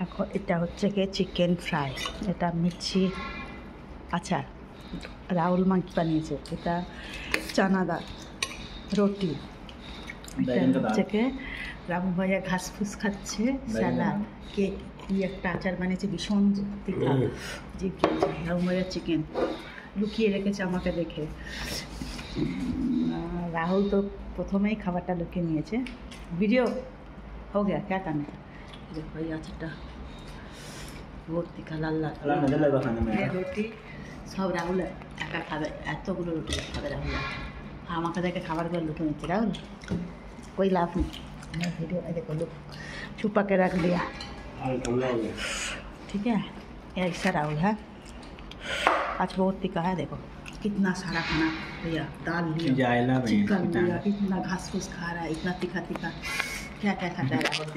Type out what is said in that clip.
এখন এটা হচ্ছে কি চিকেন ফ্রাই, এটা মির্চি আচার, রাহুল মাংকি বানিয়েছে, এটা চানাদার রুটি, এটা হচ্ছে কি রামু ভাইয়া ঘাস ফুস খাচ্ছে, স্যালাড, কেক, কি একটা আচার বানিয়েছে ভীষণ তীখা, রামু ভাইয়া চিকেন লুকিয়ে রেখেছে আমাকে দেখে। রাহুল তো প্রথমেই খাবারটা লুকিয়ে নিয়েছে। ভিডিও हो गया क्या करना है? देखो ये আচারটা বহুত তীখা, লাল লাল রুটি সব রাহুল একা খাবে, এতগুলো রুটি খাবে রাহুল, আমাকে দেখে খাবারগুলো লুকিয়ে নিচ্ছে। राहुल कोई लाभ नहीं, मैं वीडियो में देखो लुक छुपा के रख दिया, ठीक है। ऐसा राहुल है, आज बहुत तीखा है, देखो कितना सारा खाना लिया, दाल लिया, चिकन लिया, इतना घास फूस खा रहा है, इतना तीखा तीखा, क्या क्या खाता है राहुल।